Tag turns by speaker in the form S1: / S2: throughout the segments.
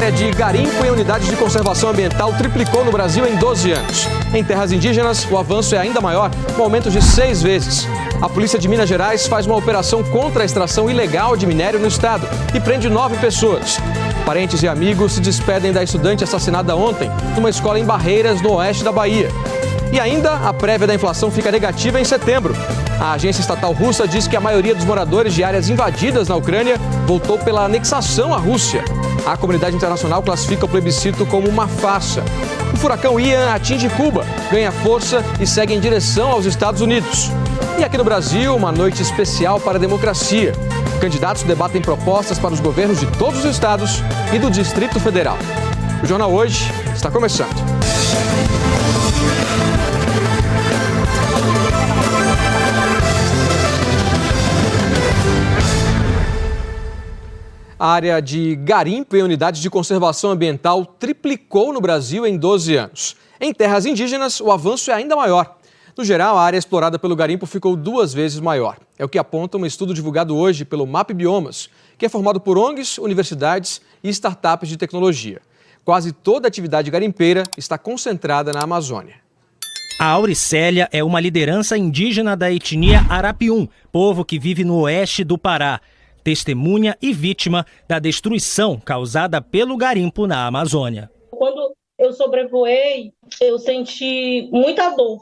S1: área de garimpo em unidades de conservação ambiental triplicou no Brasil em 12 anos. Em terras indígenas, o avanço é ainda maior, com aumento de 6 vezes. A Polícia de Minas Gerais faz uma operação contra a extração ilegal de minério no estado e prende 9 pessoas. Parentes e amigos se despedem da estudante assassinada ontem numa escola em Barreiras, no oeste da Bahia. E ainda, a prévia da inflação fica negativa em setembro. A agência estatal russa diz que a maioria dos moradores de áreas invadidas na Ucrânia voltou pela anexação à Rússia. A comunidade internacional classifica o plebiscito como uma farsa. O furacão Ian atinge Cuba, ganha força e segue em direção aos Estados Unidos. E aqui no Brasil, uma noite especial para a democracia. Candidatos debatem propostas para os governos de todos os estados e do Distrito Federal. O Jornal Hoje está começando. A área de garimpo em unidades de conservação ambiental triplicou no Brasil em 12 anos. Em terras indígenas, o avanço é ainda maior. No geral, a área explorada pelo garimpo ficou 2 vezes maior. É o que aponta um estudo divulgado hoje pelo MAP Biomas, que é formado por ONGs, universidades e startups de tecnologia. Quase toda a atividade garimpeira está concentrada na Amazônia.
S2: A Auricélia é uma liderança indígena da etnia Arapium, povo que vive no oeste do Pará. Testemunha e vítima da destruição causada pelo garimpo na Amazônia.
S3: Quando eu sobrevoei, eu senti muita dor.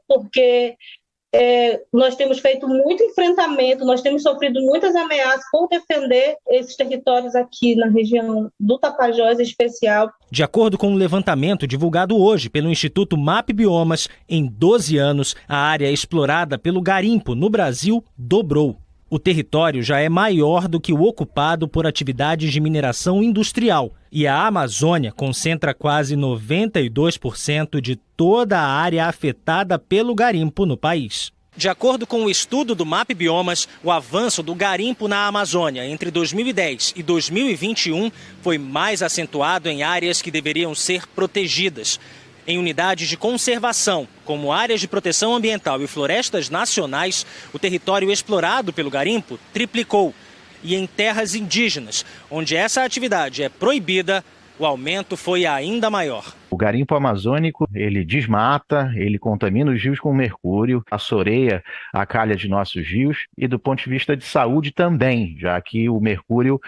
S3: Porque nós temos feito muito enfrentamento, nós temos sofrido muitas ameaças por defender esses territórios aqui na região do Tapajós em especial.
S2: De acordo com um levantamento divulgado hoje pelo Instituto MAP Biomas, em 12 anos, a área explorada pelo garimpo no Brasil dobrou. O território já é maior do que o ocupado por atividades de mineração industrial e a Amazônia concentra quase 92% de toda a área afetada pelo garimpo no país. De acordo com o estudo do MAP Biomas, o avanço do garimpo na Amazônia entre 2010 e 2021 foi mais acentuado em áreas que deveriam ser protegidas. Em unidades de conservação, como áreas de proteção ambiental e florestas nacionais, o território explorado pelo garimpo triplicou. E em terras indígenas, onde essa atividade é proibida, o aumento foi ainda maior.
S4: O garimpo amazônico, ele desmata, ele contamina os rios com mercúrio, assoreia a calha de nossos rios e do ponto de vista de saúde também, já que o mercúrio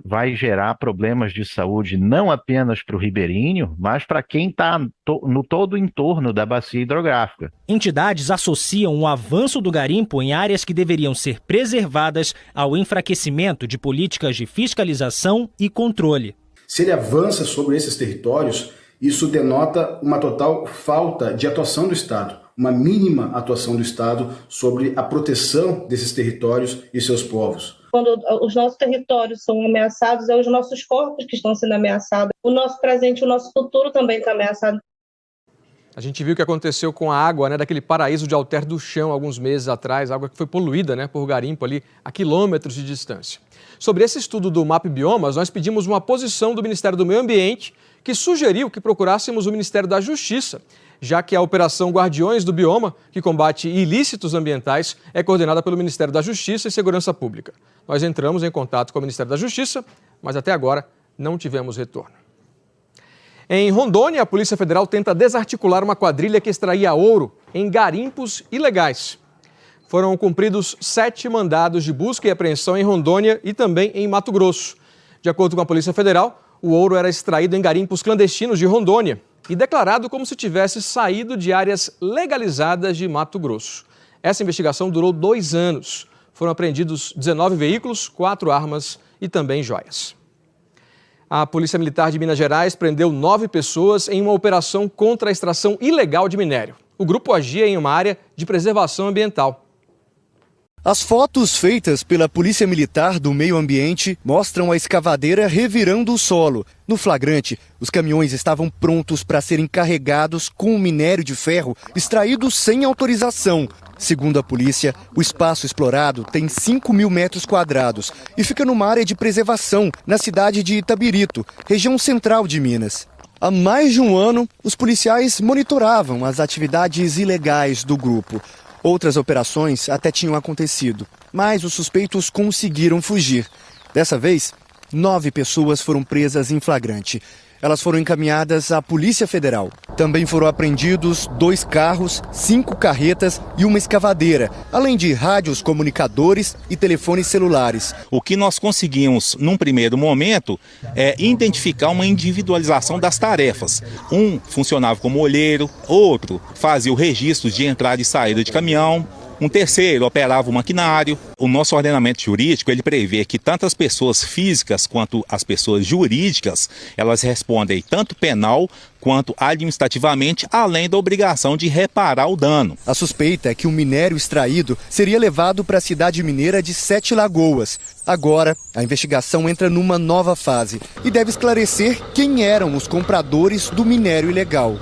S4: vai gerar problemas de saúde não apenas para o ribeirinho, mas para quem está no todo o entorno da bacia hidrográfica.
S2: Entidades associam o avanço do garimpo em áreas que deveriam ser preservadas ao enfraquecimento de políticas de fiscalização e controle.
S5: Se ele avança sobre esses territórios, isso denota uma total falta de atuação do Estado, uma mínima atuação do Estado sobre a proteção desses territórios e seus povos.
S3: Quando os nossos territórios são ameaçados, é os nossos corpos que estão sendo ameaçados. O nosso presente, o nosso futuro também está ameaçado.
S1: A gente viu o que aconteceu com a água, daquele paraíso de Alter do Chão, alguns meses atrás, água que foi poluída, por garimpo ali a quilômetros de distância. Sobre esse estudo do MAP Biomas, nós pedimos uma posição do Ministério do Meio Ambiente, que sugeriu que procurássemos o Ministério da Justiça, já que a Operação Guardiões do Bioma, que combate ilícitos ambientais, é coordenada pelo Ministério da Justiça e Segurança Pública. Nós entramos em contato com o Ministério da Justiça, mas até agora não tivemos retorno. Em Rondônia, a Polícia Federal tenta desarticular uma quadrilha que extraía ouro em garimpos ilegais. Foram cumpridos 7 mandados de busca e apreensão em Rondônia e também em Mato Grosso. De acordo com a Polícia Federal, o ouro era extraído em garimpos clandestinos de Rondônia e declarado como se tivesse saído de áreas legalizadas de Mato Grosso. Essa investigação durou 2 anos. Foram apreendidos 19 veículos, 4 armas e também joias. A Polícia Militar de Minas Gerais prendeu 9 pessoas em uma operação contra a extração ilegal de minério. O grupo agia em uma área de preservação ambiental.
S6: As fotos feitas pela Polícia Militar do Meio Ambiente mostram a escavadeira revirando o solo. No flagrante, os caminhões estavam prontos para serem carregados com o minério de ferro extraído sem autorização. Segundo a polícia, o espaço explorado tem 5.000 metros quadrados e fica numa área de preservação na cidade de Itabirito, região central de Minas. Há mais de um ano, os policiais monitoravam as atividades ilegais do grupo. Outras operações até tinham acontecido, mas os suspeitos conseguiram fugir. Dessa vez, 9 pessoas foram presas em flagrante. Elas foram encaminhadas à Polícia Federal. Também foram apreendidos 2 carros, 5 carretas e uma escavadeira, além de rádios, comunicadores e telefones celulares.
S7: O que nós conseguimos, num primeiro momento, é identificar uma individualização das tarefas. Um funcionava como olheiro, outro fazia o registro de entrada e saída de caminhão, um terceiro operava o maquinário. O nosso ordenamento jurídico, ele prevê que tanto as pessoas físicas quanto as pessoas jurídicas, elas respondem tanto penal quanto administrativamente, além da obrigação de reparar o dano.
S6: A suspeita é que o minério extraído seria levado para a cidade mineira de 7 Lagoas. Agora, a investigação entra numa nova fase e deve esclarecer quem eram os compradores do minério ilegal.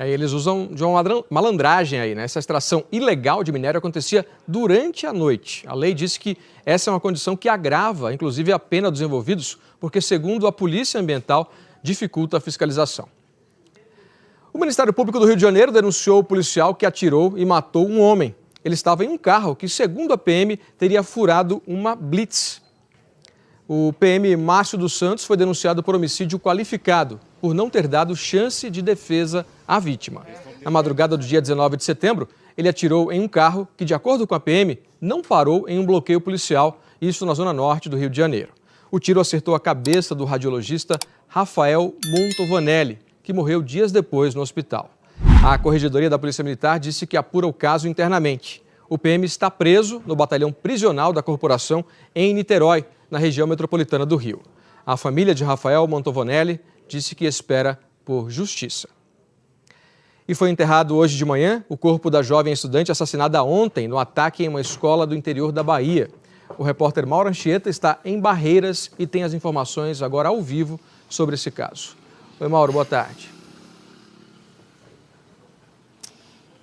S1: Aí eles usam de uma malandragem aí, né? Essa extração ilegal de minério acontecia durante a noite. A lei disse que essa é uma condição que agrava, inclusive, a pena dos envolvidos, porque, segundo a Polícia Ambiental, dificulta a fiscalização. O Ministério Público do Rio de Janeiro denunciou o policial que atirou e matou um homem. Ele estava em um carro que, segundo a PM, teria furado uma blitz. O PM Márcio dos Santos foi denunciado por homicídio qualificado, por não ter dado chance de defesa à vítima. Na madrugada do dia 19 de setembro, ele atirou em um carro que, de acordo com a PM, não parou em um bloqueio policial, isso na zona norte do Rio de Janeiro. O tiro acertou a cabeça do radiologista Rafael Montovanelli, que morreu dias depois no hospital. A Corregedoria da Polícia Militar disse que apura o caso internamente. O PM está preso no batalhão prisional da corporação em Niterói, na região metropolitana do Rio. A família de Rafael Montovanelli disse que espera por justiça. E foi enterrado hoje de manhã o corpo da jovem estudante assassinada ontem no ataque em uma escola do interior da Bahia. O repórter Mauro Anchieta está em Barreiras e tem as informações agora ao vivo sobre esse caso. Oi, Mauro, boa tarde.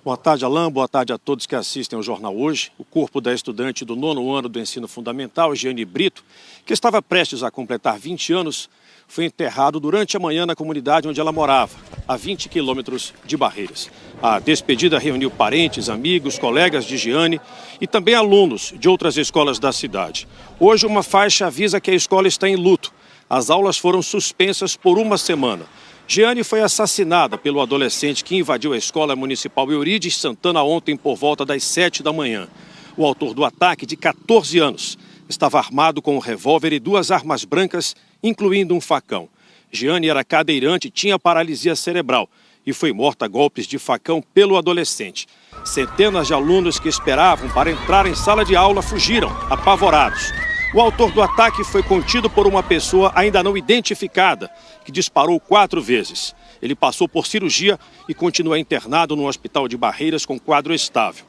S8: Boa tarde, Alain. Boa tarde a todos que assistem ao Jornal Hoje. O corpo da estudante do 9º ano do ensino fundamental, Giane Brito, que estava prestes a completar 20 anos, foi enterrado durante a manhã na comunidade onde ela morava, a 20 quilômetros de Barreiras. A despedida reuniu parentes, amigos, colegas de Giane e também alunos de outras escolas da cidade. Hoje, uma faixa avisa que a escola está em luto. As aulas foram suspensas por uma semana. Giane foi assassinada pelo adolescente que invadiu a Escola Municipal Eurides Santana ontem por volta das 7 da manhã. O autor do ataque, de 14 anos, estava armado com um revólver e 2 armas brancas, incluindo um facão. Giane era cadeirante e tinha paralisia cerebral e foi morta a golpes de facão pelo adolescente. Centenas de alunos que esperavam para entrar em sala de aula fugiram, apavorados. O autor do ataque foi contido por uma pessoa ainda não identificada, que disparou 4 vezes. Ele passou por cirurgia e continua internado no hospital de Barreiras com quadro estável.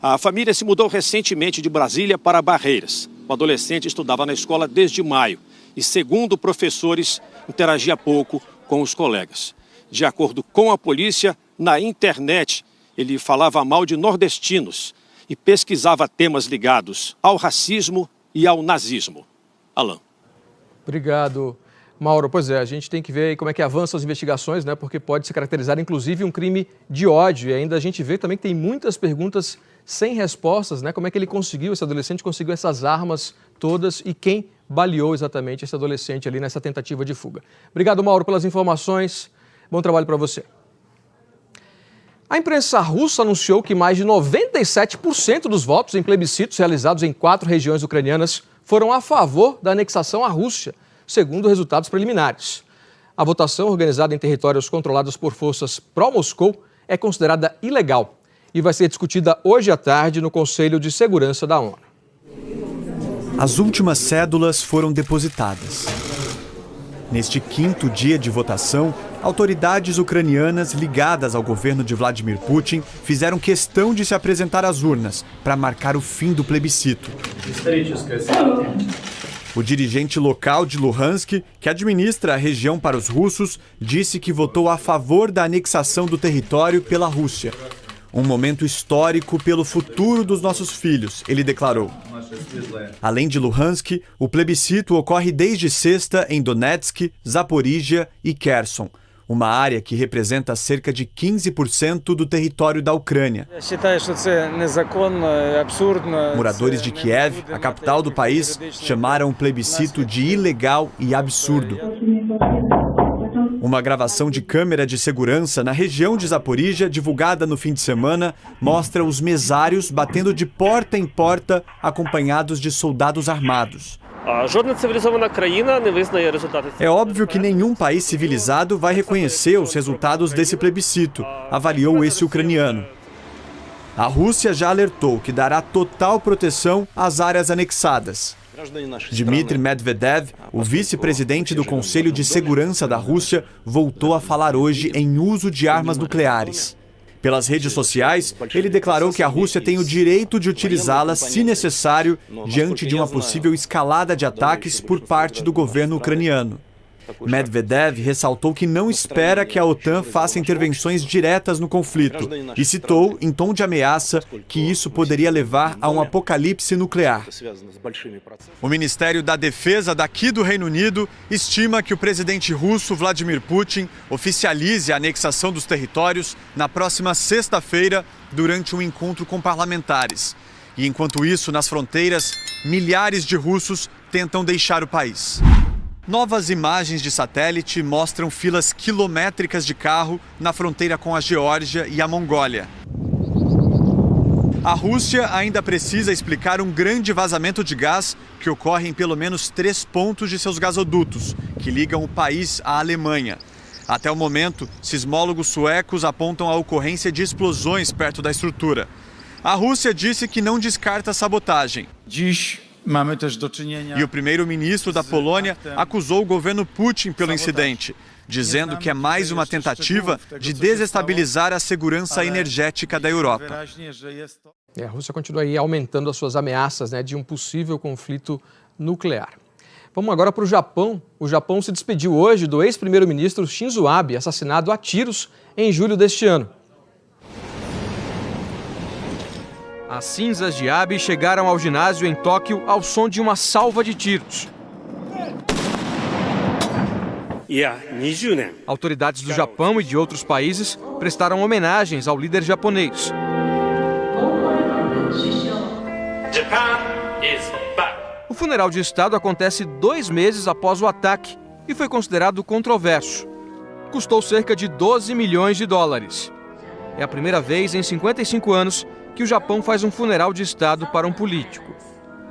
S8: A família se mudou recentemente de Brasília para Barreiras. O adolescente estudava na escola desde maio e, segundo professores, interagia pouco com os colegas. De acordo com a polícia, na internet, ele falava mal de nordestinos e pesquisava temas ligados ao racismo e ao nazismo. Alain.
S1: Obrigado, Mauro. Pois é, a gente tem que ver como é que avançam as investigações, né? Porque pode se caracterizar, inclusive, um crime de ódio. E ainda a gente vê também que tem muitas perguntas sem respostas, né? Como é que ele conseguiu, esse adolescente conseguiu essas armas todas e quem baleou exatamente esse adolescente ali nessa tentativa de fuga. Obrigado, Mauro, pelas informações. Bom trabalho para você. A imprensa russa anunciou que mais de 97% dos votos em plebiscitos realizados em 4 regiões ucranianas foram a favor da anexação à Rússia, segundo resultados preliminares. A votação, organizada em territórios controlados por forças pró-Moscou, é considerada ilegal e vai ser discutida hoje à tarde no Conselho de Segurança da ONU.
S9: As últimas cédulas foram depositadas. Neste 5º dia de votação, autoridades ucranianas ligadas ao governo de Vladimir Putin fizeram questão de se apresentar às urnas para marcar o fim do plebiscito. O dirigente local de Luhansk, que administra a região para os russos, disse que votou a favor da anexação do território pela Rússia. Um momento histórico pelo futuro dos nossos filhos, ele declarou. Além de Luhansk, o plebiscito ocorre desde sexta em Donetsk, Zaporígia e Kherson. uma área que representa cerca de 15% do território da Ucrânia. Moradores de Kiev, a capital do país, chamaram o plebiscito de ilegal e absurdo. Uma gravação de câmera de segurança na região de Zaporíjia, divulgada no fim de semana, mostra os mesários batendo de porta em porta, acompanhados de soldados armados. É óbvio que nenhum país civilizado vai reconhecer os resultados desse plebiscito, avaliou esse ucraniano. A Rússia já alertou que dará total proteção às áreas anexadas. Dmitry Medvedev, o vice-presidente do Conselho de Segurança da Rússia, voltou a falar hoje em uso de armas nucleares. Pelas redes sociais, ele declarou que a Rússia tem o direito de utilizá-las, se necessário, diante de uma possível escalada de ataques por parte do governo ucraniano. Medvedev ressaltou que não espera que a OTAN faça intervenções diretas no conflito e citou, em tom de ameaça, que isso poderia levar a um apocalipse nuclear. O Ministério da Defesa daqui do Reino Unido estima que o presidente russo Vladimir Putin oficialize a anexação dos territórios na próxima sexta-feira durante um encontro com parlamentares. E enquanto isso, nas fronteiras, milhares de russos tentam deixar o país. Novas imagens de satélite mostram filas quilométricas de carro na fronteira com a Geórgia e a Mongólia. A Rússia ainda precisa explicar um grande vazamento de gás que ocorre em pelo menos 3 pontos de seus gasodutos, que ligam o país à Alemanha. Até o momento, sismólogos suecos apontam a ocorrência de explosões perto da estrutura. A Rússia disse que não descarta sabotagem. E o primeiro-ministro da Polônia acusou o governo Putin pelo incidente, dizendo que é mais uma tentativa de desestabilizar a segurança energética da Europa.
S1: A Rússia continua aí aumentando as suas ameaças, de um possível conflito nuclear. Vamos agora para o Japão. O Japão se despediu hoje do ex-primeiro-ministro Shinzo Abe, assassinado a tiros em julho deste ano. As cinzas de Abe chegaram ao ginásio em Tóquio ao som de uma salva de tiros. Autoridades do Japão e de outros países prestaram homenagens ao líder japonês. O funeral de Estado acontece 2 meses após o ataque e foi considerado controverso. Custou cerca de 12 milhões de dólares. É a primeira vez em 55 anos que o Japão faz um funeral de Estado para um político.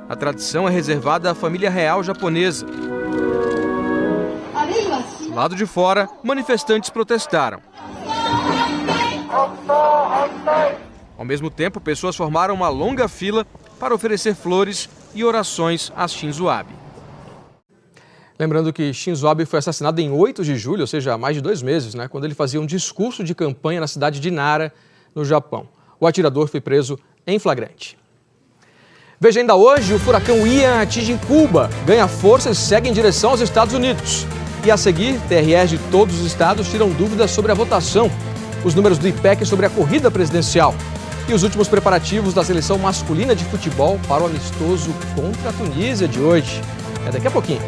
S1: A tradição é reservada à família real japonesa. Do lado de fora, manifestantes protestaram. Ao mesmo tempo, pessoas formaram uma longa fila para oferecer flores e orações a Shinzo Abe. Lembrando que Shinzo Abe foi assassinado em 8 de julho, ou seja, há mais de 2 meses, quando ele fazia um discurso de campanha na cidade de Nara, no Japão. O atirador foi preso em flagrante. Veja ainda hoje, o furacão Ian atinge Cuba, ganha força e segue em direção aos Estados Unidos. E a seguir, TREs de todos os estados tiram dúvidas sobre a votação, os números do IPEC sobre a corrida presidencial e os últimos preparativos da seleção masculina de futebol para o amistoso contra a Tunísia de hoje. É daqui a pouquinho.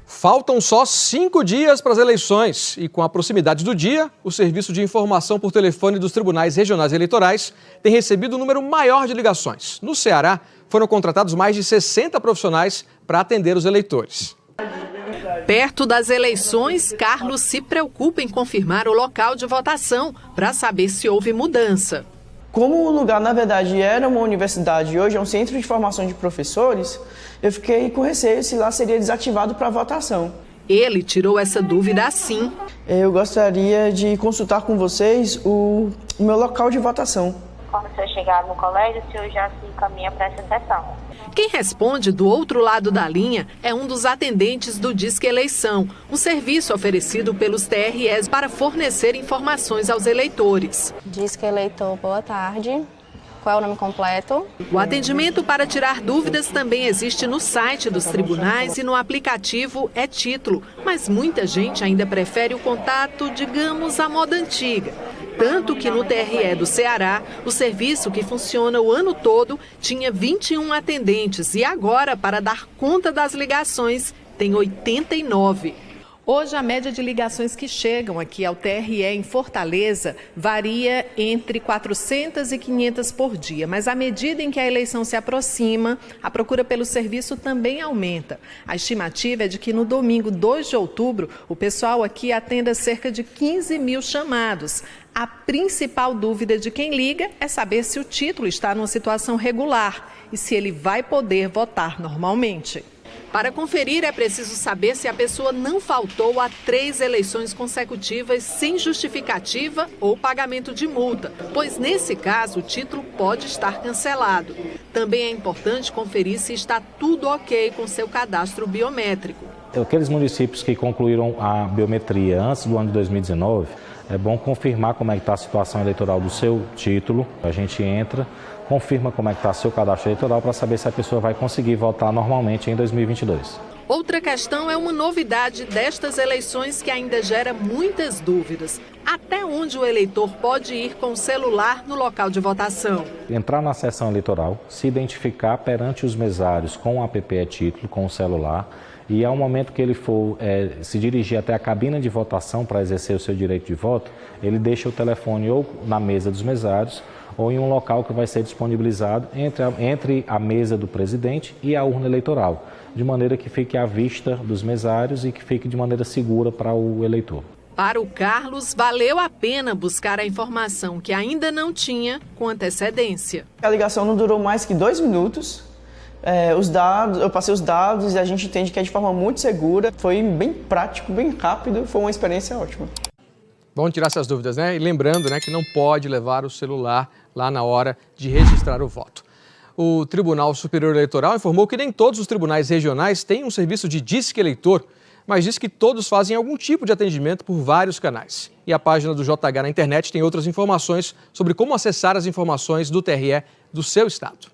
S1: Faltam só 5 dias para as eleições e, com a proximidade do dia, o Serviço de Informação por Telefone dos Tribunais Regionais Eleitorais tem recebido um número maior de ligações. No Ceará, foram contratados mais de 60 profissionais para atender os eleitores.
S10: Perto das eleições, Carlos se preocupa em confirmar o local de votação para saber se houve mudança.
S11: Como o lugar, na verdade, era uma universidade e hoje é um centro de formação de professores, eu fiquei com receio se lá seria desativado para votação.
S10: Ele tirou essa dúvida assim.
S11: Eu gostaria de consultar com vocês o meu local de votação.
S12: Quando você chegar no colégio, o senhor já se encaminha para essa sessão.
S10: Quem responde do outro lado da linha é um dos atendentes do Disque Eleição, um serviço oferecido pelos TREs para fornecer informações aos eleitores.
S13: Disque Eleitor, boa tarde. Qual é o nome completo?
S10: O atendimento para tirar dúvidas também existe no site dos tribunais e no aplicativo É Título, mas muita gente ainda prefere o contato, digamos, à moda antiga. Tanto que no TRE do Ceará, o serviço que funciona o ano todo tinha 21 atendentes e agora, para dar conta das ligações, tem 89. Hoje, a média de ligações que chegam aqui ao TRE em Fortaleza varia entre 400 e 500 por dia. Mas à medida em que a eleição se aproxima, a procura pelo serviço também aumenta. A estimativa é de que no domingo 2 de outubro, o pessoal aqui atenda cerca de 15 mil chamados. A principal dúvida de quem liga é saber se o título está numa situação regular e se ele vai poder votar normalmente. Para conferir, é preciso saber se a pessoa não faltou a 3 eleições consecutivas sem justificativa ou pagamento de multa, pois nesse caso o título pode estar cancelado. Também é importante conferir se está tudo ok com seu cadastro biométrico.
S14: Aqueles municípios que concluíram a biometria antes do ano de 2019, é bom confirmar como é que está a situação eleitoral do seu título. A gente entra, confirma como é que está seu cadastro eleitoral para saber se a pessoa vai conseguir votar normalmente em 2022.
S10: Outra questão é uma novidade destas eleições que ainda gera muitas dúvidas. Até onde o eleitor pode ir com o celular no local de votação?
S14: Entrar na sessão eleitoral, se identificar perante os mesários com o app e-título, com o celular, e ao momento que ele for se dirigir até a cabina de votação para exercer o seu direito de voto, ele deixa o telefone ou na mesa dos mesários ou em um local que vai ser disponibilizado entre a mesa do presidente e a urna eleitoral, de maneira que fique à vista dos mesários e que fique de maneira segura para o eleitor.
S10: Para o Carlos, valeu a pena buscar a informação que ainda não tinha com antecedência.
S11: A ligação não durou mais que 2 minutos. Eu passei os dados e a gente entende que é de forma muito segura. Foi bem prático, bem rápido, foi uma experiência ótima.
S1: Vamos tirar essas dúvidas, né? E lembrando, né, que não pode levar o celular lá na hora de registrar o voto. O Tribunal Superior Eleitoral informou que nem todos os tribunais regionais têm um serviço de Disque Eleitor, mas diz que todos fazem algum tipo de atendimento por vários canais. E a página do JH na internet tem outras informações sobre como acessar as informações do TRE do seu estado.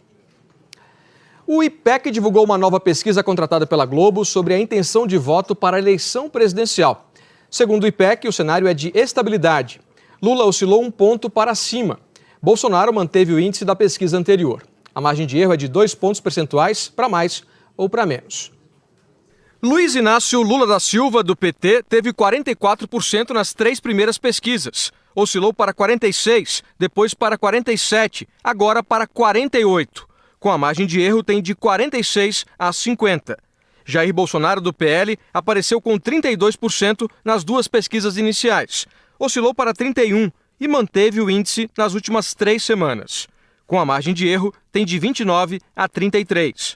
S1: O IPEC divulgou uma nova pesquisa contratada pela Globo sobre a intenção de voto para a eleição presidencial. Segundo o IPEC, o cenário é de estabilidade. Lula oscilou 1 ponto para cima. Bolsonaro manteve o índice da pesquisa anterior. A margem de erro é de 2 pontos percentuais para mais ou para menos. Luiz Inácio Lula da Silva, do PT, teve 44% nas 3 primeiras pesquisas. Oscilou para 46%, depois para 47%, agora para 48%. Com a margem de erro tem de 46% a 50%. Jair Bolsonaro, do PL, apareceu com 32% nas 2 pesquisas iniciais. Oscilou para 31% e manteve o índice nas últimas 3 semanas. Com a margem de erro, tem de 29% a 33%.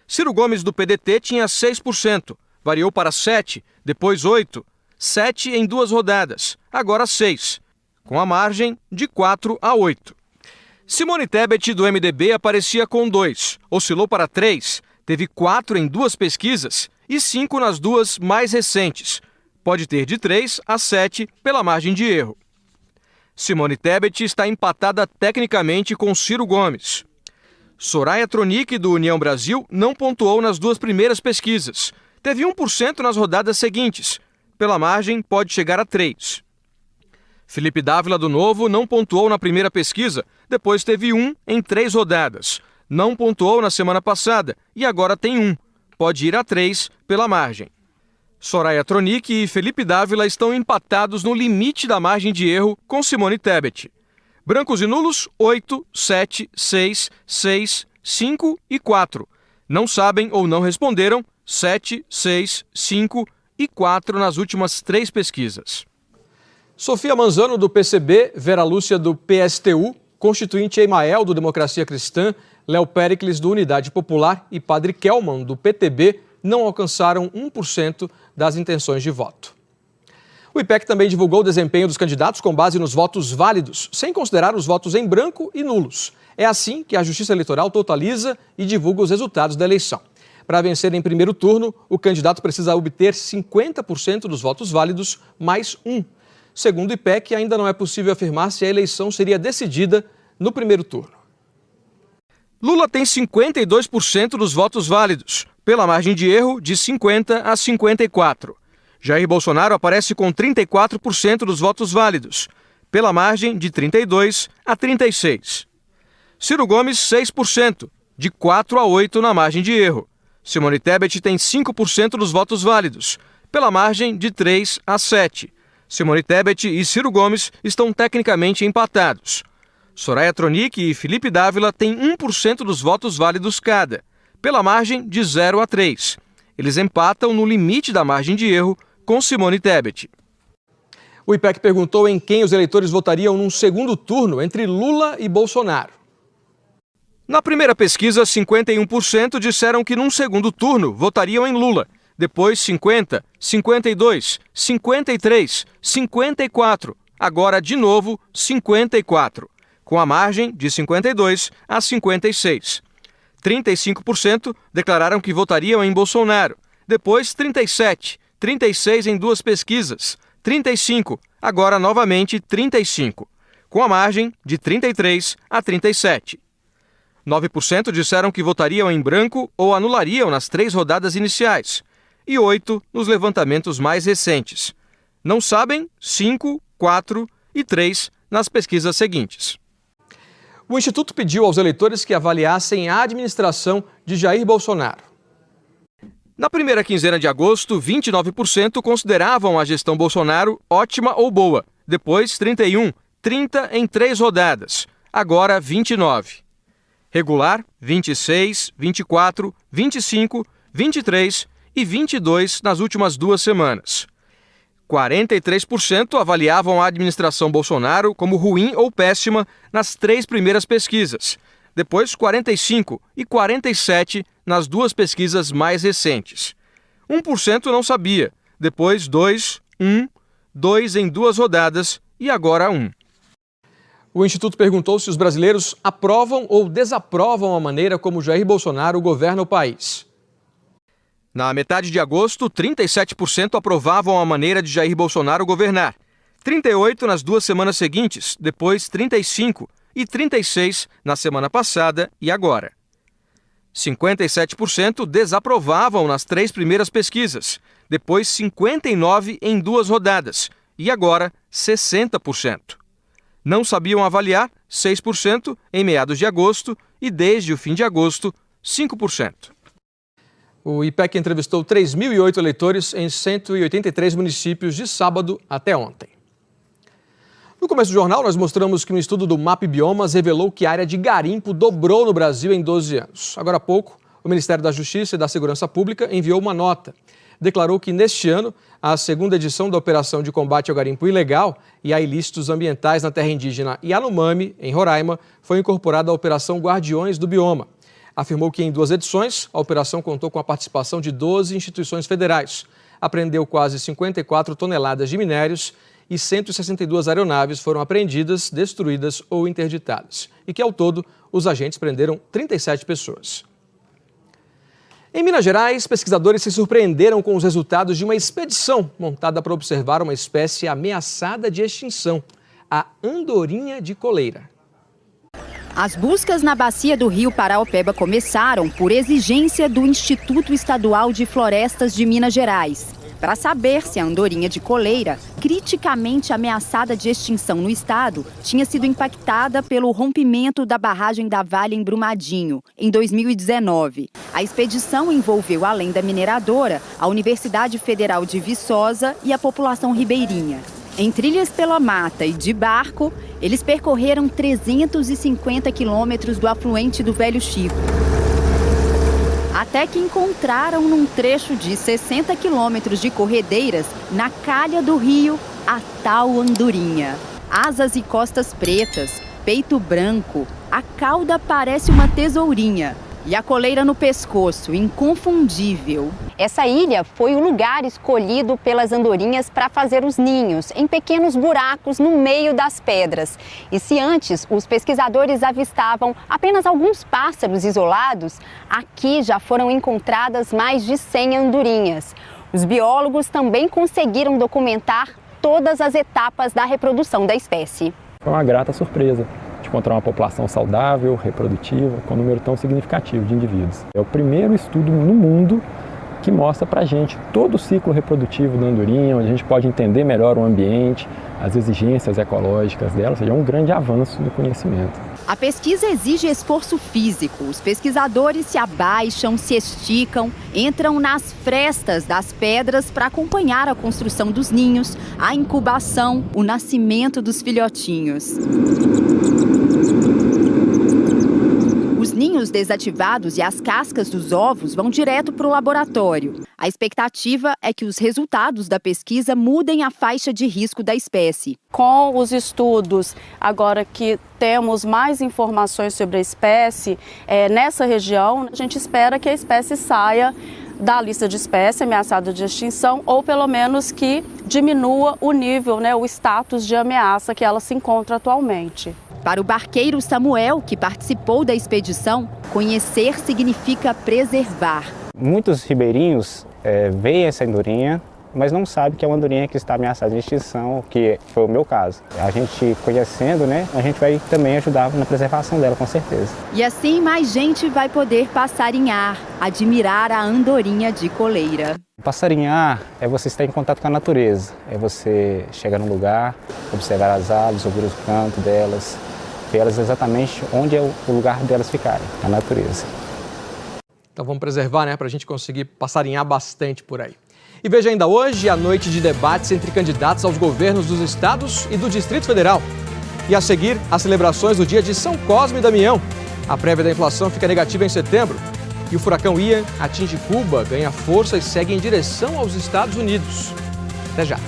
S1: Ciro Gomes, do PDT, tinha 6%. Variou para 7%, depois 8%. 7% em 2 rodadas, agora 6%. Com a margem de 4% a 8%. Simone Tebet, do MDB, aparecia com 2%. Oscilou para 3%. Teve 4% em 2 pesquisas e 5% nas 2 mais recentes. Pode ter de 3% a 7% pela margem de erro. Simone Tebet está empatada tecnicamente com Ciro Gomes. Soraya Tronic, do União Brasil, não pontuou nas 2 primeiras pesquisas. Teve 1% nas rodadas seguintes. Pela margem, pode chegar a 3%. Felipe Dávila, do Novo, não pontuou na primeira pesquisa, depois teve 1% em 3 rodadas. Não pontuou na semana passada e agora tem 1%. Pode ir a 3% pela margem. Soraya Tronic e Felipe Dávila estão empatados no limite da margem de erro com Simone Tebet. Brancos e nulos, 8, 7, 6, 6, 5 e 4. Não sabem ou não responderam, 7, 6, 5 e 4 nas últimas 3 pesquisas. Sofia Manzano, do PCB, Vera Lúcia, do PSTU, Constituinte Emael, do Democracia Cristã, Léo Péricles, do Unidade Popular e Padre Kelman, do PTB, não alcançaram 1% das intenções de voto. O IPEC também divulgou o desempenho dos candidatos com base nos votos válidos, sem considerar os votos em branco e nulos. É assim que a Justiça Eleitoral totaliza e divulga os resultados da eleição. Para vencer em primeiro turno, o candidato precisa obter 50% dos votos válidos mais 1. Segundo o IPEC, ainda não é possível afirmar se a eleição seria decidida no primeiro turno. Lula tem 52% dos votos válidos, pela margem de erro de 50% a 54%. Jair Bolsonaro aparece com 34% dos votos válidos, pela margem de 32 a 36. Ciro Gomes, 6%, de 4 a 8 na margem de erro. Simone Tebet tem 5% dos votos válidos, pela margem de 3 a 7. Simone Tebet e Ciro Gomes estão tecnicamente empatados. Soraya Tronic e Felipe Dávila têm 1% dos votos válidos cada, pela margem de 0 a 3. Eles empatam no limite da margem de erro com Simone Tebet. O IPEC perguntou em quem os eleitores votariam num segundo turno entre Lula e Bolsonaro. Na primeira pesquisa, 51% disseram que num segundo turno votariam em Lula. Depois 50, 52, 53, 54. Agora, de novo, 54. Com a margem de 52 a 56. 35% declararam que votariam em Bolsonaro. Depois 37, 36 em duas pesquisas. 35, agora novamente 35. Com a margem de 33 a 37. 9% disseram que votariam em branco ou anulariam nas 3 rodadas iniciais. E 8% nos levantamentos mais recentes. Não sabem 5%, 4% e 3% nas pesquisas seguintes. O Instituto pediu aos eleitores que avaliassem a administração de Jair Bolsonaro. Na primeira quinzena de agosto, 29% consideravam a gestão Bolsonaro ótima ou boa. Depois, 31%, 30% em 3 rodadas. Agora, 29%. Regular, 26%, 24%, 25%, 23% e 22% nas últimas 2 semanas. 43% avaliavam a administração Bolsonaro como ruim ou péssima nas 3 primeiras pesquisas. Depois, 45% e 47% nas 2 pesquisas mais recentes. 1% não sabia. Depois, 2%, 1%, 2% em 2 rodadas e agora 1%. O Instituto perguntou se os brasileiros aprovam ou desaprovam a maneira como Jair Bolsonaro governa o país. Na metade de agosto, 37% aprovavam a maneira de Jair Bolsonaro governar. 38% nas 2 semanas seguintes, depois 35% e 36% na semana passada e agora. 57% desaprovavam nas 3 primeiras pesquisas, depois 59% em 2 rodadas e agora 60%. Não sabiam avaliar, 6% em meados de agosto e desde o fim de agosto, 5%. O IPEC entrevistou 3.008 eleitores em 183 municípios de sábado até ontem. No começo do jornal, nós mostramos que um estudo do MAP Biomas revelou que a área de garimpo dobrou no Brasil em 12 anos. Agora há pouco, o Ministério da Justiça e da Segurança Pública enviou uma nota. Declarou que neste ano, a 2ª edição da Operação de Combate ao Garimpo Ilegal e a Ilícitos Ambientais na Terra Indígena Yanomami, em Roraima, foi incorporada à Operação Guardiões do Bioma. Afirmou que em 2 edições, a operação contou com a participação de 12 instituições federais, apreendeu quase 54 toneladas de minérios e 162 aeronaves foram apreendidas, destruídas ou interditadas. E que, ao todo, os agentes prenderam 37 pessoas. Em Minas Gerais, pesquisadores se surpreenderam com os resultados de uma expedição montada para observar uma espécie ameaçada de extinção, a andorinha de coleira.
S15: As buscas na bacia do rio Paraopeba começaram por exigência do Instituto Estadual de Florestas de Minas Gerais, para saber se a andorinha de coleira, criticamente ameaçada de extinção no estado, tinha sido impactada pelo rompimento da barragem da Vale em Brumadinho, em 2019. A expedição envolveu, além da mineradora, a Universidade Federal de Viçosa e a população ribeirinha. Em trilhas pela mata e de barco, eles percorreram 350 quilômetros do afluente do Velho Chico. Até que encontraram num trecho de 60 quilômetros de corredeiras, na calha do rio, a tal andorinha. Asas e costas pretas, peito branco, a cauda parece uma tesourinha e a coleira no pescoço, inconfundível.
S13: Essa ilha foi o lugar escolhido pelas andorinhas para fazer os ninhos, em pequenos buracos no meio das pedras. E se antes os pesquisadores avistavam apenas alguns pássaros isolados, aqui já foram encontradas mais de 100 andorinhas. Os biólogos também conseguiram documentar todas as etapas da reprodução da espécie.
S16: Foi uma grata surpresa de encontrar uma população saudável, reprodutiva, com um número tão significativo de indivíduos. É o primeiro estudo no mundo que mostra para a gente todo o ciclo reprodutivo da andorinha, onde a gente pode entender melhor o ambiente, as exigências ecológicas dela, ou seja, é um grande avanço do conhecimento.
S15: A pesquisa exige esforço físico. Os pesquisadores se abaixam, se esticam, entram nas frestas das pedras para acompanhar a construção dos ninhos, a incubação, o nascimento dos filhotinhos. Os ninhos desativados e as cascas dos ovos vão direto para o laboratório. A expectativa é que os resultados da pesquisa mudem a faixa de risco da espécie.
S17: Com os estudos, agora que temos mais informações sobre a espécie, nessa região, a gente espera que a espécie saia da lista de espécie ameaçada de extinção, ou pelo menos que diminua o nível, o status de ameaça que ela se encontra atualmente.
S15: Para o barqueiro Samuel, que participou da expedição, conhecer significa preservar.
S18: Muitos ribeirinhos veem essa andorinha, mas não sabem que é uma andorinha que está ameaçada de extinção, que foi o meu caso. A gente conhecendo, a gente vai também ajudar na preservação dela, com certeza.
S15: E assim mais gente vai poder passarinhar, admirar a andorinha de coleira.
S18: Passarinhar é você estar em contato com a natureza, é você chegar num lugar, observar as aves, ouvir o canto delas, ver elas exatamente onde é o lugar delas ficarem, na natureza.
S1: Então vamos preservar, para a gente conseguir passarinhar bastante por aí. E veja ainda hoje a noite de debates entre candidatos aos governos dos estados e do Distrito Federal. E a seguir, as celebrações do dia de São Cosme e Damião. A prévia da inflação fica negativa em setembro. E o furacão Ian atinge Cuba, ganha força e segue em direção aos Estados Unidos. Até já.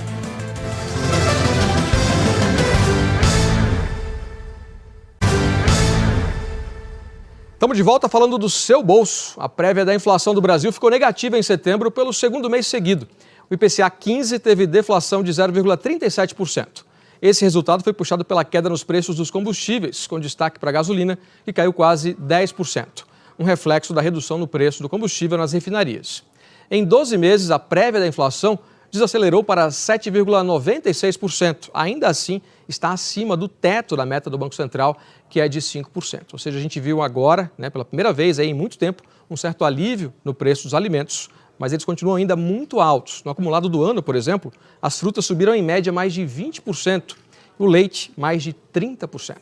S1: Estamos de volta falando do seu bolso. A prévia da inflação do Brasil ficou negativa em setembro pelo segundo mês seguido. O IPCA 15 teve deflação de 0,37%. Esse resultado foi puxado pela queda nos preços dos combustíveis, com destaque para a gasolina, que caiu quase 10%. Um reflexo da redução no preço do combustível nas refinarias. Em 12 meses, a prévia da inflação desacelerou para 7,96%. Ainda assim, está acima do teto da meta do Banco Central, que é de 5%. Ou seja, a gente viu agora, pela primeira vez em muito tempo, um certo alívio no preço dos alimentos, mas eles continuam ainda muito altos. No acumulado do ano, por exemplo, as frutas subiram em média mais de 20%, o leite mais de 30%.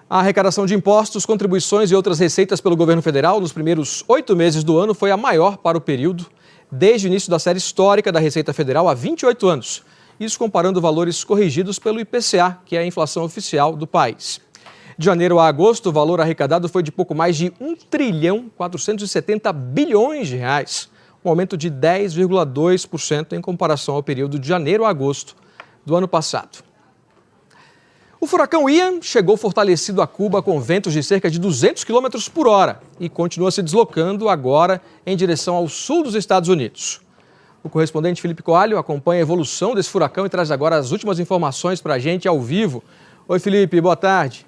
S1: A arrecadação de impostos, contribuições e outras receitas pelo governo federal nos primeiros 8 meses do ano foi a maior para o período desde o início da série histórica da Receita Federal há 28 anos. Isso comparando valores corrigidos pelo IPCA, que é a inflação oficial do país. De janeiro a agosto, o valor arrecadado foi de pouco mais de 1,470 bilhões de reais, um aumento de 10,2% em comparação ao período de janeiro a agosto do ano passado. O furacão Ian chegou fortalecido a Cuba com ventos de cerca de 200 km por hora e continua se deslocando agora em direção ao sul dos Estados Unidos. O correspondente Felipe Coalho acompanha a evolução desse furacão e traz agora as últimas informações para a gente ao vivo. Oi, Felipe, boa tarde.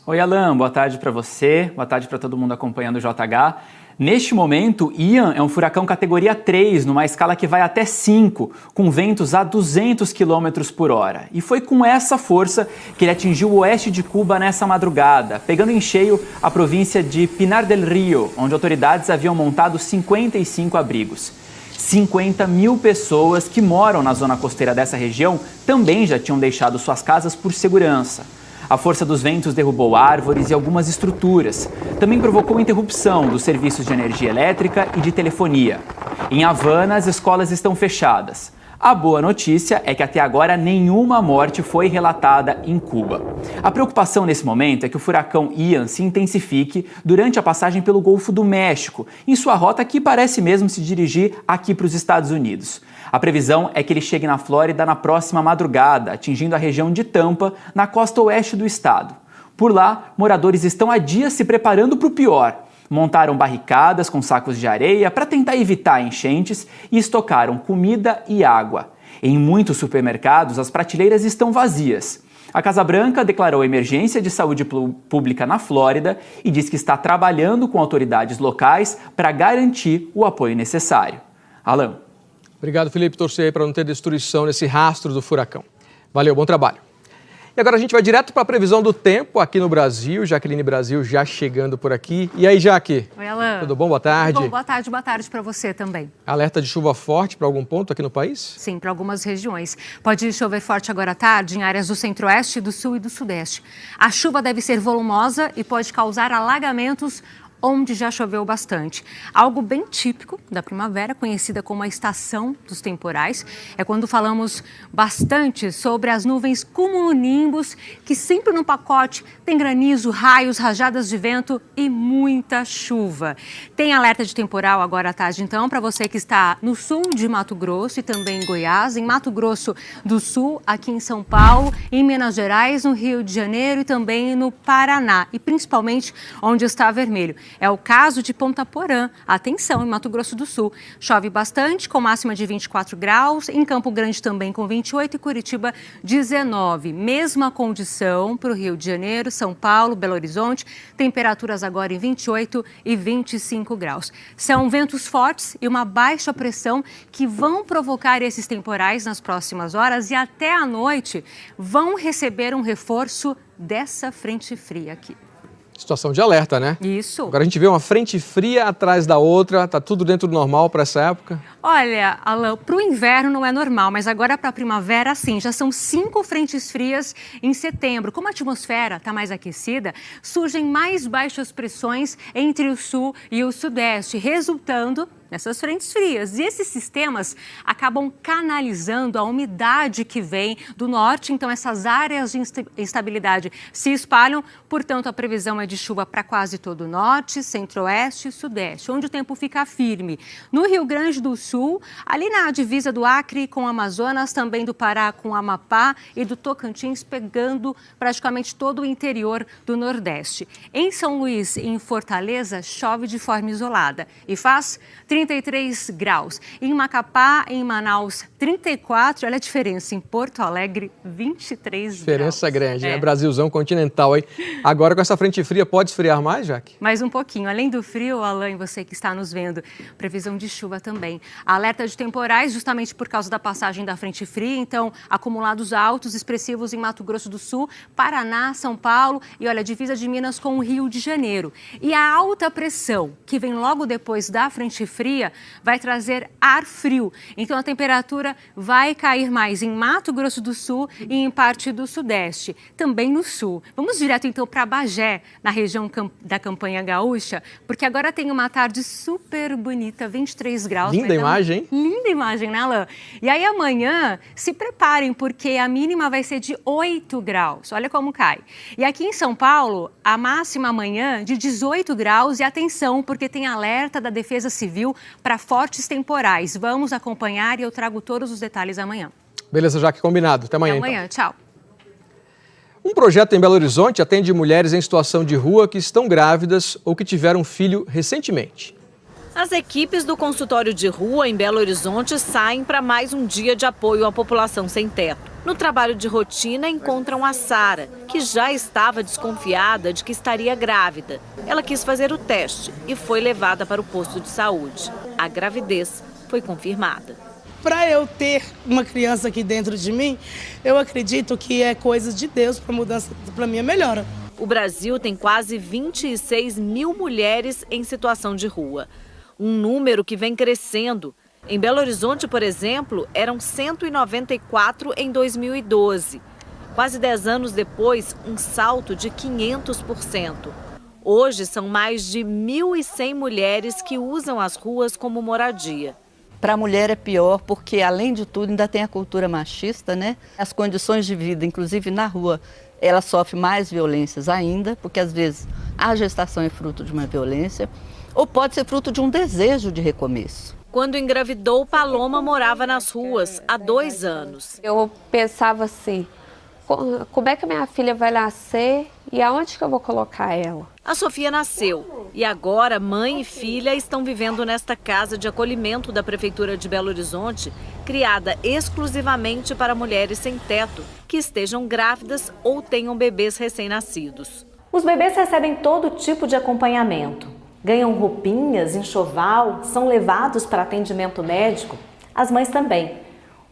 S19: Oi, Alan, boa tarde para você, boa tarde para todo mundo acompanhando o JH. Neste momento, Ian é um furacão categoria 3, numa escala que vai até 5, com ventos a 200 km por hora. E foi com essa força que ele atingiu o oeste de Cuba nessa madrugada, pegando em cheio a província de Pinar del Rio, onde autoridades haviam montado 55 abrigos. 50 mil pessoas que moram na zona costeira dessa região também já tinham deixado suas casas por segurança. A força dos ventos derrubou árvores e algumas estruturas. Também provocou interrupção dos serviços de energia elétrica e de telefonia. Em Havana, as escolas estão fechadas. A boa notícia é que até agora nenhuma morte foi relatada em Cuba. A preocupação nesse momento é que o furacão Ian se intensifique durante a passagem pelo Golfo do México, em sua rota que parece mesmo se dirigir aqui para os Estados Unidos. A previsão é que ele chegue na Flórida na próxima madrugada, atingindo a região de Tampa, na costa oeste do estado. Por lá, moradores estão há dias se preparando para o pior. Montaram barricadas com sacos de areia para tentar evitar enchentes e estocaram comida e água. Em muitos supermercados, as prateleiras estão vazias. A Casa Branca declarou emergência de saúde pública na Flórida e diz que está trabalhando com autoridades locais para garantir o apoio necessário. Alan.
S1: Obrigado, Felipe. Torcer aí para não ter destruição nesse rastro do furacão. Valeu, bom trabalho. E agora a gente vai direto para a previsão do tempo aqui no Brasil. Jaqueline Brasil já chegando por aqui. E aí, Jaque?
S20: Oi, Alan.
S1: Tudo bom? Boa tarde.
S20: Tudo bom, boa tarde para você também.
S1: Alerta de chuva forte para algum ponto aqui no país?
S20: Sim, para algumas regiões. Pode chover forte agora à tarde em áreas do centro-oeste, do sul e do sudeste. A chuva deve ser volumosa e pode causar alagamentos onde já choveu bastante. Algo bem típico da primavera, conhecida como a estação dos temporais, é quando falamos bastante sobre as nuvens cumulonimbus, que sempre no pacote tem granizo, raios, rajadas de vento e muita chuva. Tem alerta de temporal agora à tarde, então, para você que está no sul de Mato Grosso e também em Goiás, em Mato Grosso do Sul, aqui em São Paulo, em Minas Gerais, no Rio de Janeiro e também no Paraná, e principalmente onde está vermelho. É o caso de Ponta Porã. Atenção, em Mato Grosso do Sul. Chove bastante, com máxima de 24 graus. Em Campo Grande também com 28 e Curitiba 19. Mesma condição para o Rio de Janeiro, São Paulo, Belo Horizonte. Temperaturas agora em 28 e 25 graus. São ventos fortes e uma baixa pressão que vão provocar esses temporais nas próximas horas e até à noite vão receber um reforço dessa frente fria aqui.
S1: Situação de alerta, né?
S20: Isso.
S1: Agora a gente vê uma frente fria atrás da outra, tá tudo dentro do normal para essa época?
S20: Olha, Alan, para o inverno não é normal, mas agora para a primavera, sim, já são 5 frentes frias em setembro. Como a atmosfera está mais aquecida, surgem mais baixas pressões entre o sul e o sudeste, resultando nessas frentes frias. E esses sistemas acabam canalizando a umidade que vem do norte, então essas áreas de instabilidade se espalham, portanto a previsão é de chuva para quase todo o norte, centro-oeste e sudeste, onde o tempo fica firme. No Rio Grande do Sul, ali na divisa do Acre com o Amazonas, também do Pará com o Amapá e do Tocantins, pegando praticamente todo o interior do Nordeste. Em São Luís e em Fortaleza, chove de forma isolada e faz 33 graus. Em Macapá, em Manaus, 34. Olha a diferença. Em Porto Alegre, 23
S1: Diferença
S20: graus.
S1: grande, né? Brasilzão continental aí. Agora com essa frente fria, pode esfriar mais, Jaque?
S20: Mais um pouquinho. Além do frio, Alan, e você que está nos vendo, previsão de chuva também. Alerta de temporais, justamente por causa da passagem da frente fria. Então, acumulados altos, expressivos em Mato Grosso do Sul, Paraná, São Paulo e, olha, divisa de Minas com o Rio de Janeiro. E a alta pressão, que vem logo depois da frente fria, vai trazer ar frio. Então a temperatura vai cair mais em Mato Grosso do Sul e em parte do Sudeste, também no Sul. Vamos direto então para Bagé, na região da Campanha Gaúcha, porque agora tem uma tarde super bonita, 23 graus.
S1: Linda imagem, hein?
S20: Linda imagem, né, Alain? E aí amanhã, se preparem, porque a mínima vai ser de 8 graus. Olha como cai. E aqui em São Paulo, a máxima amanhã de 18 graus e atenção, porque tem alerta da Defesa Civil para fortes temporais. Vamos acompanhar e eu trago todos os detalhes amanhã.
S1: Beleza, Jaque, combinado. Até amanhã.
S20: Até amanhã,
S1: então.
S20: Tchau.
S1: Um projeto em Belo Horizonte atende mulheres em situação de rua que estão grávidas ou que tiveram filho recentemente.
S21: As equipes do consultório de rua em Belo Horizonte saem para mais um dia de apoio à população sem teto. No trabalho de rotina, encontram a Sara, que já estava desconfiada de que estaria grávida. Ela quis fazer o teste e foi levada para o posto de saúde. A gravidez foi confirmada.
S22: Para eu ter uma criança aqui dentro de mim, eu acredito que é coisa de Deus para mudança, para minha melhora.
S21: O Brasil tem quase 26 mil mulheres em situação de rua. Um número que vem crescendo. Em Belo Horizonte, por exemplo, eram 194 em 2012. Quase 10 anos depois, um salto de 500%. Hoje, são mais de 1.100 mulheres que usam as ruas como moradia.
S23: Para a mulher é pior porque, além de tudo, ainda tem a cultura machista, né? As condições de vida, inclusive na rua, ela sofre mais violências ainda, porque às vezes a gestação é fruto de uma violência ou pode ser fruto de um desejo de recomeço.
S21: Quando engravidou, Paloma morava nas ruas há 2 anos.
S24: Eu pensava assim, como é que a minha filha vai nascer e aonde que eu vou colocar ela?
S21: A Sofia nasceu e agora mãe e filha estão vivendo nesta casa de acolhimento da Prefeitura de Belo Horizonte, criada exclusivamente para mulheres sem teto, que estejam grávidas ou tenham bebês recém-nascidos.
S25: Os bebês recebem todo tipo de acompanhamento. Ganham roupinhas, enxoval, são levados para atendimento médico. As mães também.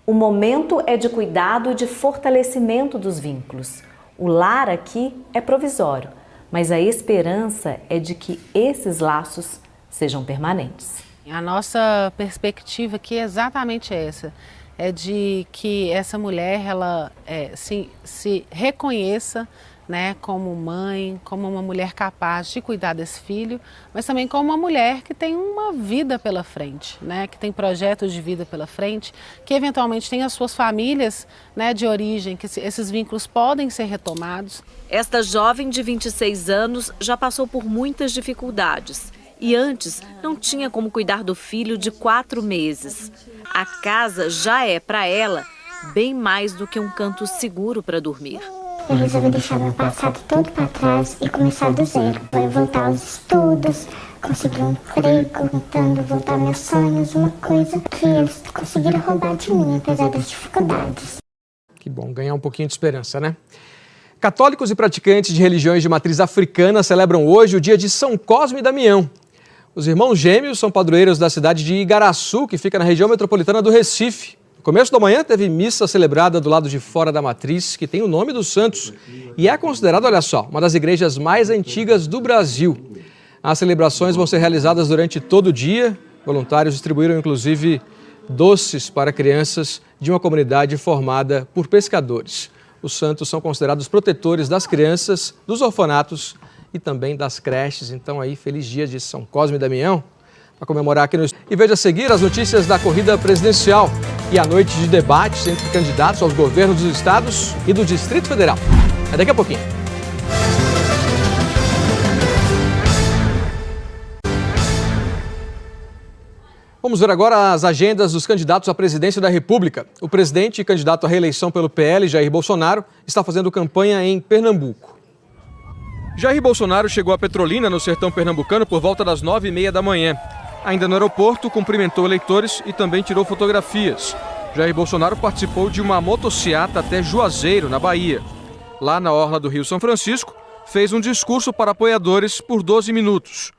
S25: O momento é de cuidado e de fortalecimento dos vínculos. O lar aqui é provisório, mas a esperança é de que esses laços sejam permanentes.
S2: A nossa perspectiva aqui é exatamente essa, é de que essa mulher ela se reconheça, né, como mãe, como uma mulher capaz de cuidar desse filho, mas também como uma mulher que tem uma vida pela frente, né, que tem projetos de vida pela frente, que eventualmente tem as suas famílias, né, de origem, que esses vínculos podem ser retomados.
S21: Esta jovem de 26 anos já passou por muitas dificuldades e antes não tinha como cuidar do filho de 4 meses. A casa já é para ela bem mais do que um canto seguro para dormir.
S3: Eu resolvi deixar meu passado todo para trás e começar do zero. Foi voltar aos estudos, conseguir um emprego, tentando voltar meus sonhos, uma coisa que eles conseguiram roubar de mim, apesar das dificuldades.
S1: Que bom, ganhar um pouquinho de esperança, né? Católicos e praticantes de religiões de matriz africana celebram hoje o dia de São Cosme e Damião. Os irmãos gêmeos são padroeiros da cidade de Igaraçu, que fica na região metropolitana do Recife. No começo da manhã teve missa celebrada do lado de fora da matriz, que tem o nome dos santos, e é considerada, olha só, uma das igrejas mais antigas do Brasil. As celebrações vão ser realizadas durante todo o dia. Voluntários distribuíram, inclusive, doces para crianças de uma comunidade formada por pescadores. Os santos são considerados protetores das crianças, dos orfanatos e também das creches. Então aí, feliz dia de São Cosme e Damião, para comemorar aqui no... E veja a seguir as notícias da corrida presidencial e a noite de debates entre candidatos aos governos dos estados e do Distrito Federal. É daqui a pouquinho. Vamos ver agora as agendas dos candidatos à presidência da República. O presidente e candidato à reeleição pelo PL, Jair Bolsonaro, está fazendo campanha em Pernambuco. Jair Bolsonaro chegou a Petrolina, no sertão pernambucano, por volta das 9h30 da manhã. Ainda no aeroporto, cumprimentou eleitores e também tirou fotografias. Jair Bolsonaro participou de uma motociata até Juazeiro, na Bahia. Lá na orla do Rio São Francisco, fez um discurso para apoiadores por 12 minutos.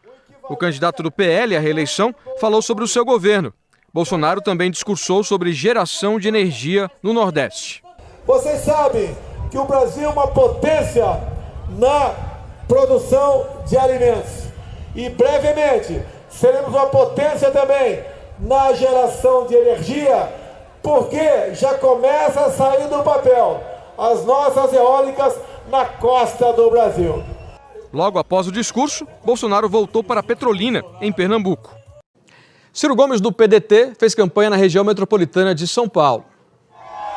S1: O candidato do PL à reeleição falou sobre o seu governo. Bolsonaro também discursou sobre geração de energia no Nordeste.
S4: Vocês sabem que o Brasil é uma potência na produção de alimentos. E brevemente seremos uma potência também na geração de energia, porque já começa a sair do papel as nossas eólicas na costa do Brasil.
S1: Logo após o discurso, Bolsonaro voltou para Petrolina, em Pernambuco. Ciro Gomes, do PDT, fez campanha na região metropolitana de São Paulo.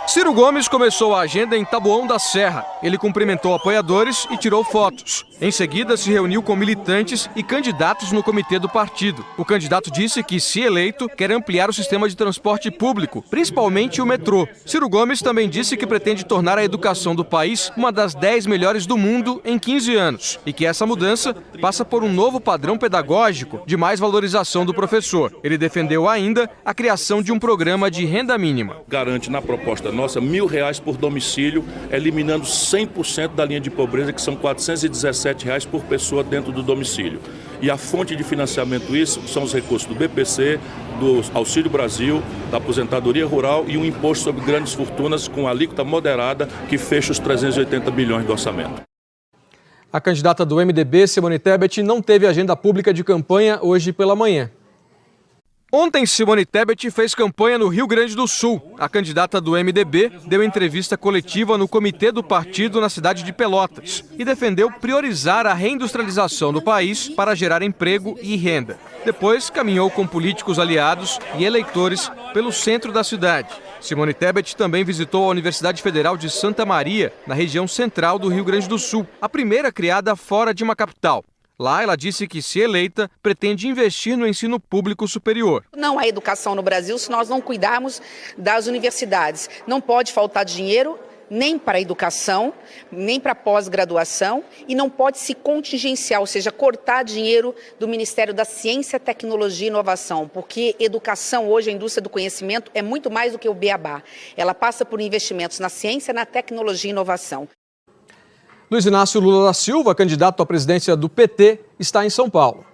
S1: Ciro Gomes começou a agenda em Taboão da Serra. Ele cumprimentou apoiadores e tirou fotos. Em seguida, se reuniu com militantes e candidatos no comitê do partido. O candidato disse que, se eleito, quer ampliar o sistema de transporte público, principalmente o metrô. Ciro Gomes também disse que pretende tornar a educação do país uma das 10 melhores do mundo em 15 anos e que essa mudança passa por um novo padrão pedagógico de mais valorização do professor. Ele defendeu ainda a criação de um programa de renda mínima.
S5: Garante na proposta nossa R$1.000 por domicílio, eliminando 100% da linha de pobreza, que são R$417 por pessoa dentro do domicílio. E a fonte de financiamento isso são os recursos do BPC, do Auxílio Brasil, da aposentadoria rural e um imposto sobre grandes fortunas com alíquota moderada que fecha os 380 bilhões do orçamento.
S1: A candidata do MDB, Simone Tebet, não teve agenda pública de campanha hoje pela manhã. Ontem, Simone Tebet fez campanha no Rio Grande do Sul. A candidata do MDB deu entrevista coletiva no comitê do partido na cidade de Pelotas e defendeu priorizar a reindustrialização do país para gerar emprego e renda. Depois, caminhou com políticos aliados e eleitores pelo centro da cidade. Simone Tebet também visitou a Universidade Federal de Santa Maria, na região central do Rio Grande do Sul, a primeira criada fora de uma capital. Lá, ela disse que, se eleita, pretende investir no ensino público superior.
S7: Não há educação no Brasil se nós não cuidarmos das universidades. Não pode faltar dinheiro nem para a educação, nem para a pós-graduação, e não pode se contingenciar, ou seja, cortar dinheiro do Ministério da Ciência, Tecnologia e Inovação, porque educação hoje, a indústria do conhecimento, é muito mais do que o beabá. Ela passa por investimentos na ciência, na tecnologia e inovação.
S1: Luiz Inácio Lula da Silva, candidato à presidência do PT, está em São Paulo.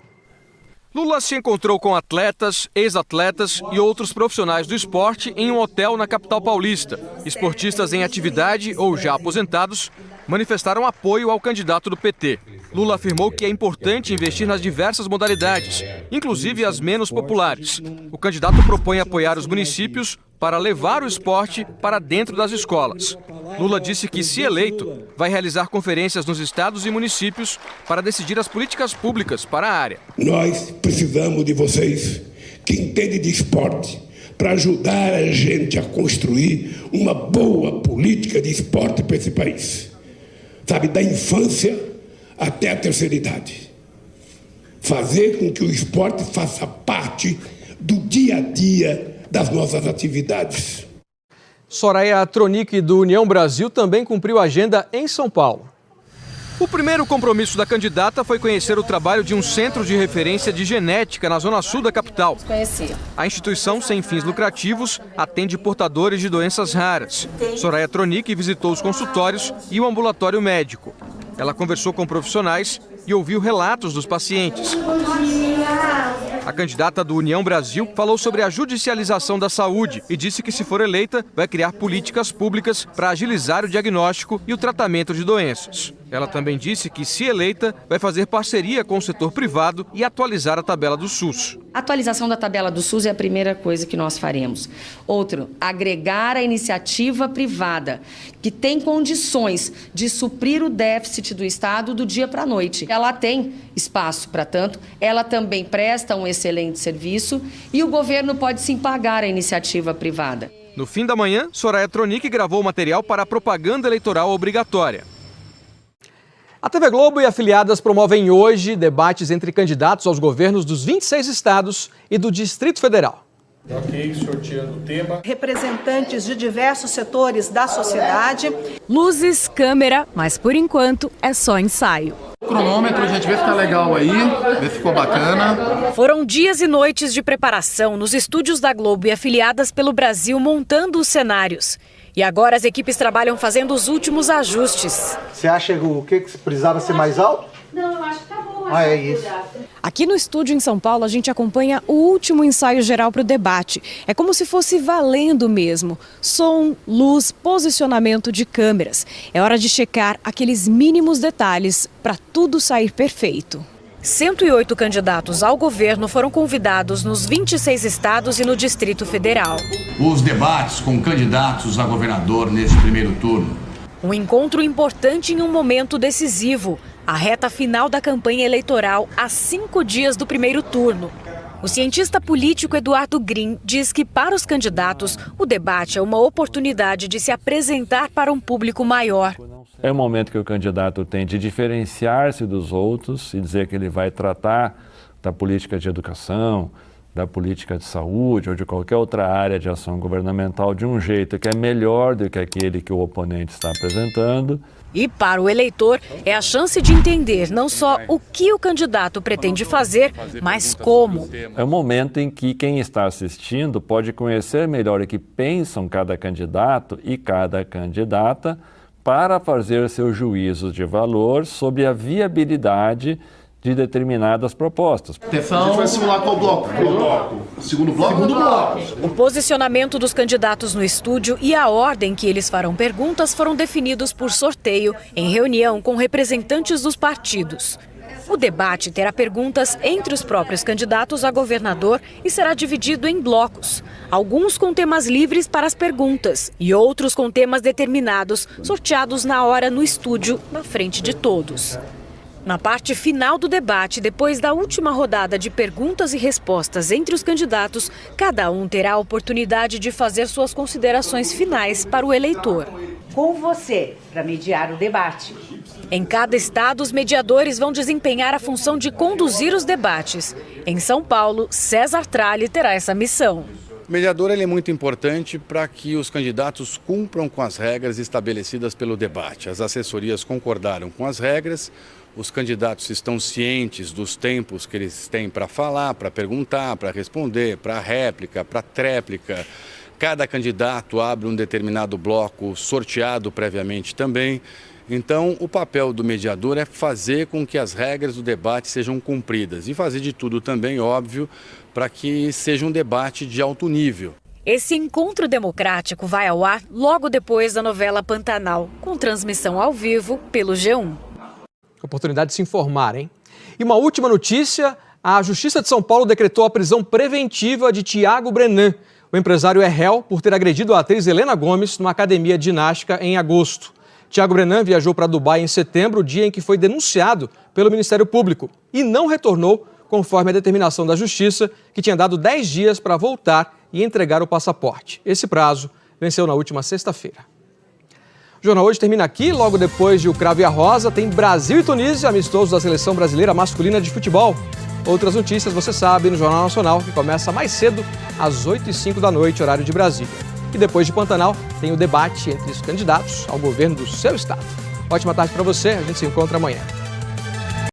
S1: Lula se encontrou com atletas, ex-atletas e outros profissionais do esporte em um hotel na capital paulista. Esportistas em atividade ou já aposentados manifestaram apoio ao candidato do PT. Lula afirmou que é importante investir nas diversas modalidades, inclusive as menos populares. O candidato propõe apoiar os municípios para levar o esporte para dentro das escolas. Lula disse que, se eleito, vai realizar conferências nos estados e municípios para decidir as políticas públicas para a área.
S6: Nós precisamos de vocês que entendem de esporte para ajudar a gente a construir uma boa política de esporte para esse país. Sabe, da infância até a terceira idade. Fazer com que o esporte faça parte do dia a dia das nossas atividades.
S1: Soraya Tronic, do União Brasil, também cumpriu a agenda em São Paulo. O primeiro compromisso da candidata foi conhecer o trabalho de um centro de referência de genética na zona sul da capital. A instituição, sem fins lucrativos, atende portadores de doenças raras. Soraya Tronic visitou os consultórios e o ambulatório médico. Ela conversou com profissionais e ouviu relatos dos pacientes. A candidata do União Brasil falou sobre a judicialização da saúde e disse que, se for eleita, vai criar políticas públicas para agilizar o diagnóstico e o tratamento de doenças. Ela também disse que, se eleita, vai fazer parceria com o setor privado e atualizar a tabela do SUS.
S8: A atualização da tabela do SUS é a primeira coisa que nós faremos. Outro, agregar a iniciativa privada, que tem condições de suprir o déficit do Estado do dia para a noite. Ela tem espaço para tanto, ela também presta um excelente serviço e o governo pode sim pagar a iniciativa privada.
S1: No fim da manhã, Soraya Tronic gravou o material para a propaganda eleitoral obrigatória. A TV Globo e afiliadas promovem hoje debates entre candidatos aos governos dos 26 estados e do Distrito Federal.
S9: Ok, sorteando o tema.
S12: Representantes de diversos setores da sociedade.
S14: Luzes, câmera, mas por enquanto é só ensaio.
S9: Cronômetro, a gente vê se tá legal aí, vê se ficou bacana.
S14: Foram dias e noites de preparação nos estúdios da Globo e afiliadas pelo Brasil montando os cenários. E agora as equipes trabalham fazendo os últimos ajustes.
S26: Você acha que precisava ser mais alto?
S12: Não, eu acho que tá bom.
S26: É isso.
S14: Aqui no estúdio em São Paulo, a gente acompanha o último ensaio geral para o debate. É como se fosse valendo mesmo. Som, luz, posicionamento de câmeras. É hora de checar aqueles mínimos detalhes para tudo sair perfeito. 108 candidatos ao governo foram convidados nos 26 estados e no Distrito Federal.
S27: Os debates com candidatos a governador nesse primeiro turno.
S14: Um encontro importante em um momento decisivo. A reta final da campanha eleitoral a 5 dias do primeiro turno. O cientista político Eduardo Green diz que, para os candidatos, o debate é uma oportunidade de se apresentar para um público maior.
S28: É um momento que o candidato tem de diferenciar-se dos outros e dizer que ele vai tratar da política de educação, da política de saúde ou de qualquer outra área de ação governamental de um jeito que é melhor do que aquele que o oponente está apresentando.
S14: E para o eleitor, é a chance de entender não só o que o candidato pretende fazer, mas como.
S28: É um momento em que quem está assistindo pode conhecer melhor o que pensam cada candidato e cada candidata para fazer seus juízos de valor sobre a viabilidade de determinadas propostas.
S9: Atenção, a gente vai simular qual bloco? Segundo bloco? Segundo bloco.
S14: O posicionamento dos candidatos no estúdio e a ordem que eles farão perguntas foram definidos por sorteio em reunião com representantes dos partidos. O debate terá perguntas entre os próprios candidatos a governador e será dividido em blocos. Alguns com temas livres para as perguntas e outros com temas determinados, sorteados na hora no estúdio, na frente de todos. Na parte final do debate, depois da última rodada de perguntas e respostas entre os candidatos, cada um terá a oportunidade de fazer suas considerações finais para o eleitor.
S12: Com você, para mediar o debate.
S14: Em cada estado, os mediadores vão desempenhar a função de conduzir os debates. Em São Paulo, César Tralli terá essa missão.
S29: O mediador ele é muito importante para que os candidatos cumpram com as regras estabelecidas pelo debate. As assessorias concordaram com as regras, os candidatos estão cientes dos tempos que eles têm para falar, para perguntar, para responder, para réplica, para tréplica. Cada candidato abre um determinado bloco sorteado previamente também. Então, o papel do mediador é fazer com que as regras do debate sejam cumpridas e fazer de tudo também, óbvio, para que seja um debate de alto nível.
S14: Esse encontro democrático vai ao ar logo depois da novela Pantanal, com transmissão ao vivo pelo G1.
S1: Oportunidade de se informar, hein? E uma última notícia, a Justiça de São Paulo decretou a prisão preventiva de Tiago Brenan. O empresário é réu por ter agredido a atriz Helena Gomes numa academia de ginástica em agosto. Tiago Brenan viajou para Dubai em setembro, dia em que foi denunciado pelo Ministério Público, e não retornou, conforme a determinação da Justiça, que tinha dado 10 dias para voltar e entregar o passaporte. Esse prazo venceu na última sexta-feira. O Jornal Hoje termina aqui. Logo depois de O Cravo e a Rosa, tem Brasil e Tunísia, amistoso da Seleção Brasileira Masculina de Futebol. Outras notícias você sabe no Jornal Nacional, que começa mais cedo, às 8h05 da noite, horário de Brasília. E depois de Pantanal, tem o debate entre os candidatos ao governo do seu estado. Ótima tarde para você, a gente se encontra amanhã.